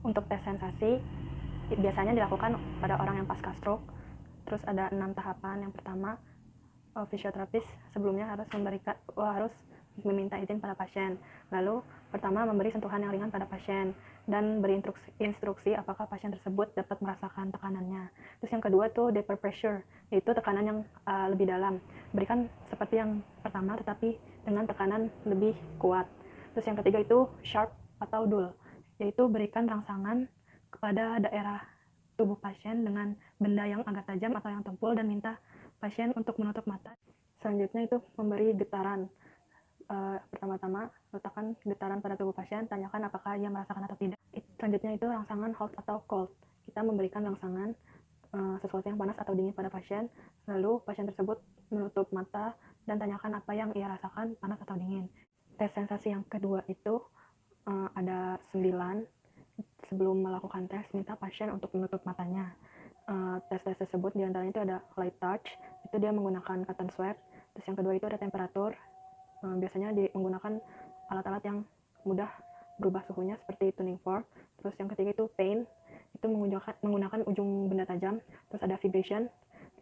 Untuk tes sensasi biasanya dilakukan pada orang yang pasca stroke. Terus ada 6 tahapan. Yang pertama, fisioterapis sebelumnya harus meminta izin pada pasien. Lalu pertama memberi sentuhan yang ringan pada pasien dan beri instruksi apakah pasien tersebut dapat merasakan tekanannya. Terus yang kedua tuh deeper pressure, yaitu tekanan yang lebih dalam. Berikan seperti yang pertama tetapi dengan tekanan lebih kuat. Terus yang ketiga itu sharp atau dull, yaitu berikan rangsangan kepada daerah tubuh pasien dengan benda yang agak tajam atau yang tumpul dan minta pasien untuk menutup mata. Selanjutnya itu memberi getaran. Pertama-tama letakkan getaran pada tubuh pasien, tanyakan apakah ia merasakan atau tidak. Selanjutnya itu rangsangan hot atau cold. Kita memberikan rangsangan sesuatu yang panas atau dingin pada pasien, lalu pasien tersebut menutup mata dan tanyakan apa yang ia rasakan, panas atau dingin. Tes sensasi yang kedua itu ada 9. Sebelum melakukan tes, minta pasien untuk menutup matanya. Tes-tes tersebut diantaranya itu ada light touch, itu dia menggunakan cotton swab. Terus yang kedua itu ada temperatur, biasanya menggunakan alat-alat yang mudah berubah suhunya seperti tuning fork. Terus yang ketiga itu pain, itu menggunakan ujung benda tajam. Terus ada vibration,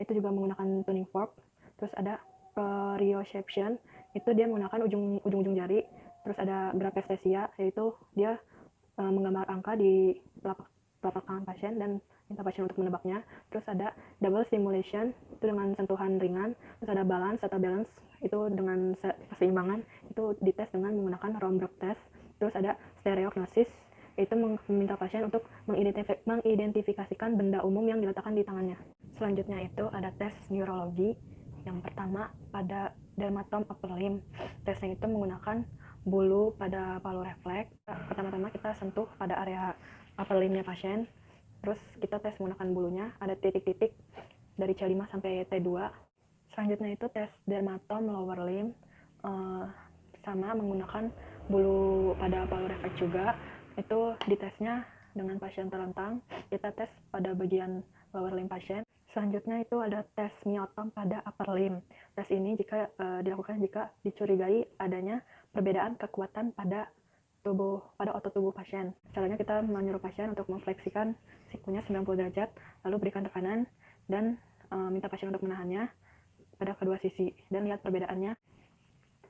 itu juga menggunakan tuning fork. Terus ada proprioception, itu dia menggunakan ujung-ujung jari. Terus ada graphesthesia, yaitu dia menggambar angka di telapak tangan pasien dan minta pasien untuk menebaknya. Terus ada double stimulation, itu dengan sentuhan ringan. Terus ada balance atau balance, itu dengan keseimbangan, itu dites dengan menggunakan Romberg test. Terus ada stereognosis, itu meminta pasien untuk mengidentifikasikan benda umum yang diletakkan di tangannya. Selanjutnya itu ada tes neurologi. Yang pertama pada dermatom upper limb. Tesnya itu menggunakan bulu pada palu refleks. Pertama-tama kita sentuh pada area upper limb-nya pasien. Terus kita tes menggunakan bulunya, ada titik-titik dari C5 sampai T2. Selanjutnya itu tes dermatom lower limb, sama menggunakan bulu pada palu refleks juga. Itu ditesnya dengan pasien terlentang, kita tes pada bagian lower limb pasien. Selanjutnya itu ada tes myotom pada upper limb. Tes ini dilakukan jika dicurigai adanya perbedaan kekuatan pada otot tubuh pasien. Caranya kita menyuruh pasien untuk memfleksikan sikunya 90 derajat, lalu berikan tekanan dan minta pasien untuk menahannya pada kedua sisi dan lihat perbedaannya.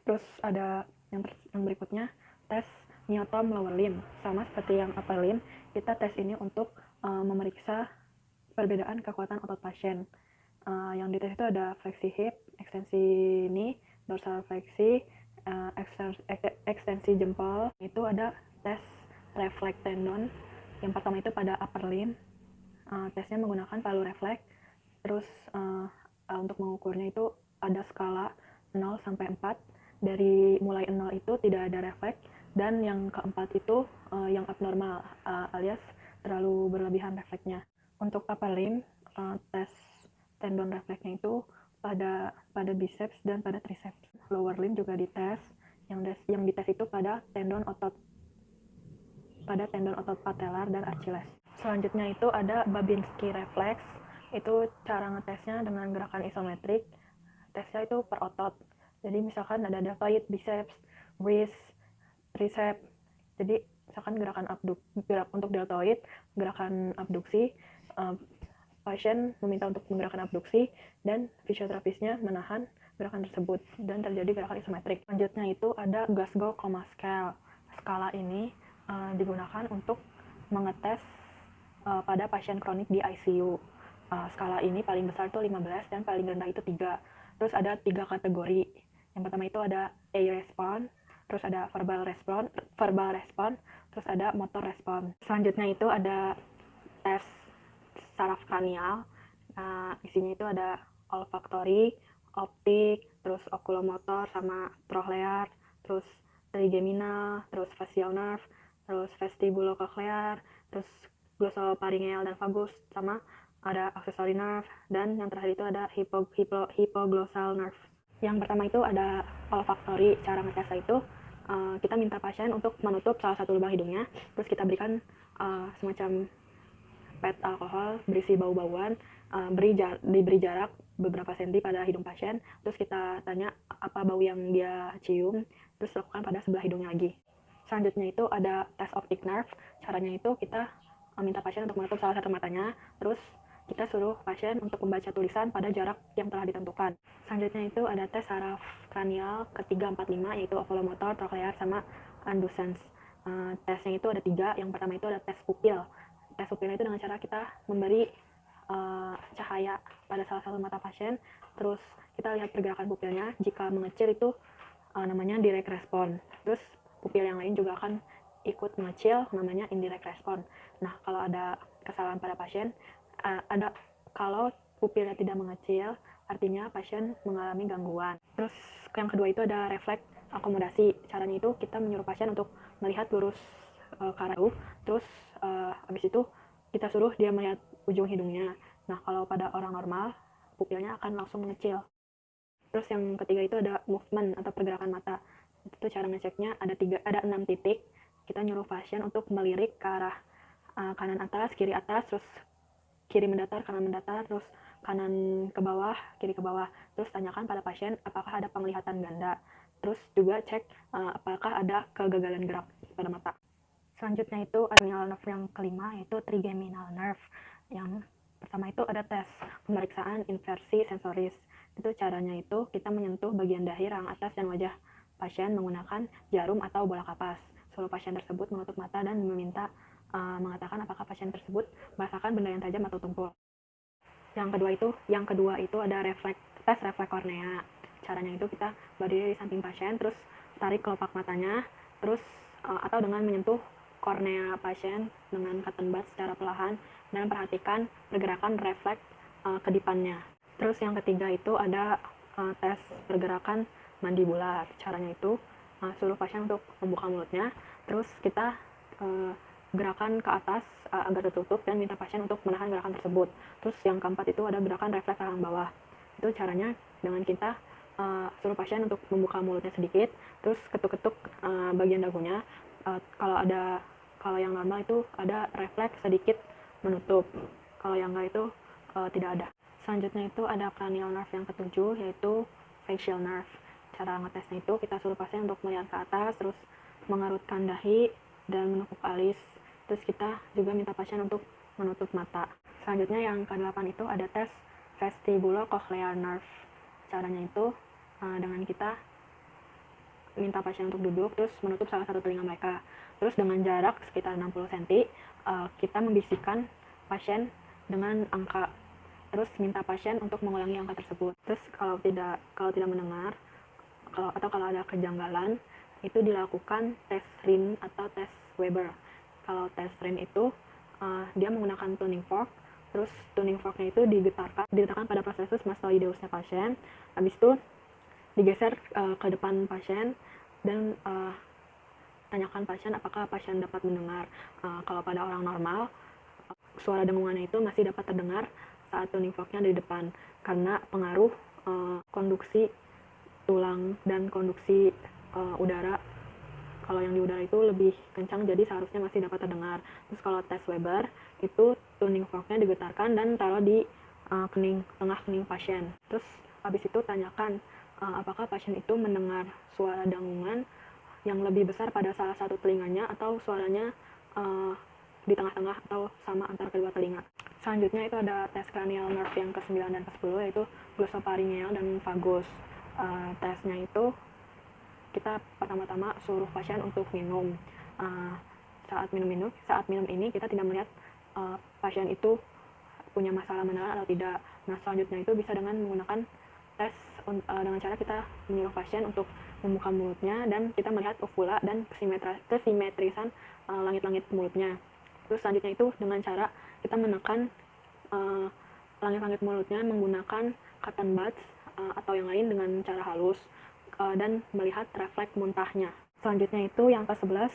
Terus ada yang berikutnya, tes myotom lower limb. Sama seperti yang upper limb, kita tes ini untuk memeriksa perbedaan kekuatan otot pasien. Yang dites itu ada fleksi hip, ekstensi knee, dorsal fleksi, ekstensi jempol. Itu ada tes refleks tendon. Yang pertama itu pada upper limb, tesnya menggunakan palu refleks. Terus untuk mengukurnya itu ada skala 0 sampai 4. Dari mulai 0 itu tidak ada refleks, dan yang keempat itu yang abnormal, alias terlalu berlebihan refleksnya. Untuk upper limb, tes tendon refleksnya itu pada biceps dan pada triceps. Lower limb juga dites. Yang dites itu pada tendon otot patellar dan Achilles. Selanjutnya itu ada Babinski reflex. Itu cara ngetesnya dengan gerakan isometrik. Tesnya itu per otot. Jadi misalkan ada deltoid, biceps, wrist, tricep. Jadi misalkan untuk deltoid, gerakan abduksi, pasien meminta untuk menggerakkan abduksi dan fisioterapisnya menahan gerakan tersebut dan terjadi gerakan isometrik. Selanjutnya itu ada Glasgow Coma Scale. Skala ini digunakan untuk mengetes pada pasien kronik di ICU. Skala ini paling besar itu 15 dan paling rendah itu 3. Terus ada 3 kategori. Yang pertama itu ada A response, terus ada verbal response, terus ada motor response. Selanjutnya itu ada tes saraf kranial. Isinya itu ada olfaktori, optik, terus okulomotor sama trochlear, terus trigeminal, terus facial nerve, terus vestibulocochlear, terus glossopharyngeal dan vagus, sama ada accessory nerve, dan yang terakhir itu ada hypoglossal nerve. Yang pertama itu ada olfaktori. Cara ngecasnya itu kita minta pasien untuk menutup salah satu lubang hidungnya, terus kita berikan semacam pet alkohol berisi bau-bauan, diberi jarak beberapa senti pada hidung pasien, terus kita tanya apa bau yang dia cium, terus lakukan pada sebelah hidungnya lagi. Selanjutnya itu ada tes optic nerve. Caranya itu kita minta pasien untuk menutup salah satu matanya, terus kita suruh pasien untuk membaca tulisan pada jarak yang telah ditentukan. Selanjutnya itu ada tes saraf kranial ketiga, 4, 5, yaitu oculomotor, trochlear, sama Andusen's. Tesnya itu ada 3. Yang pertama itu ada tes pupil. Tes pupil itu dengan cara kita memberi cahaya pada salah satu mata pasien, terus kita lihat pergerakan pupilnya. Jika mengecil itu namanya direct response. Terus pupil yang lain juga akan ikut mengecil, namanya indirect response. Nah, kalau ada kesalahan pada pasien, kalau pupilnya tidak mengecil, artinya pasien mengalami gangguan. Terus yang kedua itu ada refleks akomodasi. Caranya itu kita menyuruh pasien untuk melihat lurus ke arah jauh, terus habis itu kita suruh dia melihat ujung hidungnya. Nah, kalau pada orang normal, pupilnya akan langsung mengecil. Terus yang ketiga itu ada movement atau pergerakan mata. Itu cara ngeceknya ada 6 titik. Kita nyuruh pasien untuk melirik ke arah kanan atas, kiri atas, terus kiri mendatar, kanan mendatar, terus kanan ke bawah, kiri ke bawah. Terus tanyakan pada pasien apakah ada penglihatan ganda. Terus juga cek apakah ada kegagalan gerak pada mata. Selanjutnya itu cranial nerve yang kelima, yaitu trigeminal nerve. Yang pertama itu ada tes pemeriksaan inversi sensoris. Itu caranya itu kita menyentuh bagian dahi, rahang atas, dan wajah pasien menggunakan jarum atau bola kapas. Suruh pasien tersebut menutup mata dan meminta mengatakan apakah pasien tersebut merasakan benda yang tajam atau tumpul. Yang kedua itu ada tes refleks kornea. Caranya itu kita berdiri di samping pasien, terus tarik kelopak matanya, terus atau dengan menyentuh kornea pasien dengan cotton bud secara perlahan, dan perhatikan pergerakan refleks kedipannya. Terus yang ketiga itu ada tes pergerakan mandibular. Caranya itu suruh pasien untuk membuka mulutnya, terus kita gerakan ke atas agar tertutup dan minta pasien untuk menahan gerakan tersebut. Terus yang keempat itu ada gerakan refleks rahang bawah. Itu caranya dengan kita suruh pasien untuk membuka mulutnya sedikit, terus ketuk-ketuk bagian dagunya. Kalau yang normal itu ada refleks sedikit menutup. Kalau yang enggak itu tidak ada. Selanjutnya itu ada cranial nerve yang ketujuh, yaitu facial nerve. Cara ngetesnya itu kita suruh pasien untuk melihat ke atas, terus mengerutkan dahi dan menekuk alis. Terus kita juga minta pasien untuk menutup mata. Selanjutnya yang ke-8 itu ada tes vestibulocochlear nerve. Caranya itu dengan kita minta pasien untuk duduk, terus menutup salah satu telinga mereka. Terus dengan jarak sekitar 60 cm, kita membisikkan pasien dengan angka. Terus minta pasien untuk mengulangi angka tersebut. Terus kalau tidak mendengar, atau kalau ada kejanggalan, itu dilakukan tes Rin atau tes Weber. Kalau tes Rin itu dia menggunakan tuning fork, terus tuning forknya itu diletakkan pada prosesus mastoideusnya pasien. Habis itu digeser ke depan pasien dan tanyakan pasien apakah pasien dapat mendengar. Kalau pada orang normal, suara dengungannya itu masih dapat terdengar saat tuning forknya di depan, karena pengaruh konduksi tulang dan konduksi udara. Kalau yang di udara itu lebih kencang, jadi seharusnya masih dapat terdengar. Terus kalau tes Weber, itu tuning forknya digetarkan dan taruh di tengah kening pasien. Terus habis itu tanyakan apakah pasien itu mendengar suara dengungan yang lebih besar pada salah satu telinganya, atau suaranya di tengah-tengah atau sama antara kedua telinga. Selanjutnya itu ada tes cranial nerve yang ke-9 dan ke-10, yaitu glossopharyngeal dan vagus. Tesnya itu kita pertama-tama suruh pasien untuk minum. Saat minum ini kita tidak melihat pasien itu punya masalah menelan atau tidak. Nah, selanjutnya itu bisa dengan menggunakan tes dengan cara kita menyuruh pasien untuk membuka mulutnya dan kita melihat uvula dan kesimetrisan langit-langit mulutnya. Terus selanjutnya itu dengan cara kita menekan langit-langit mulutnya menggunakan cotton buds atau yang lain dengan cara halus, dan melihat refleks muntahnya. Selanjutnya itu yang ke-11,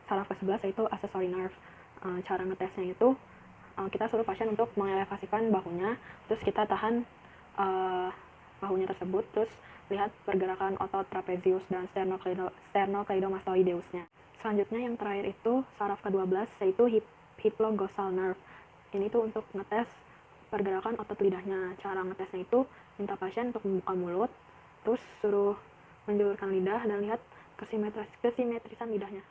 saraf ke-11, yaitu accessory nerve. Cara ngetesnya itu kita suruh pasien untuk mengelevasikan bahunya, terus kita tahan bahunya tersebut, terus lihat pergerakan otot trapezius dan sternocleidomastoideusnya. Selanjutnya yang terakhir itu saraf ke-12, yaitu hypoglossal nerve. Ini tuh untuk ngetes pergerakan otot lidahnya. Cara ngetesnya itu minta pasien untuk membuka mulut, terus suruh menjulurkan lidah dan lihat kesimetrisan lidahnya.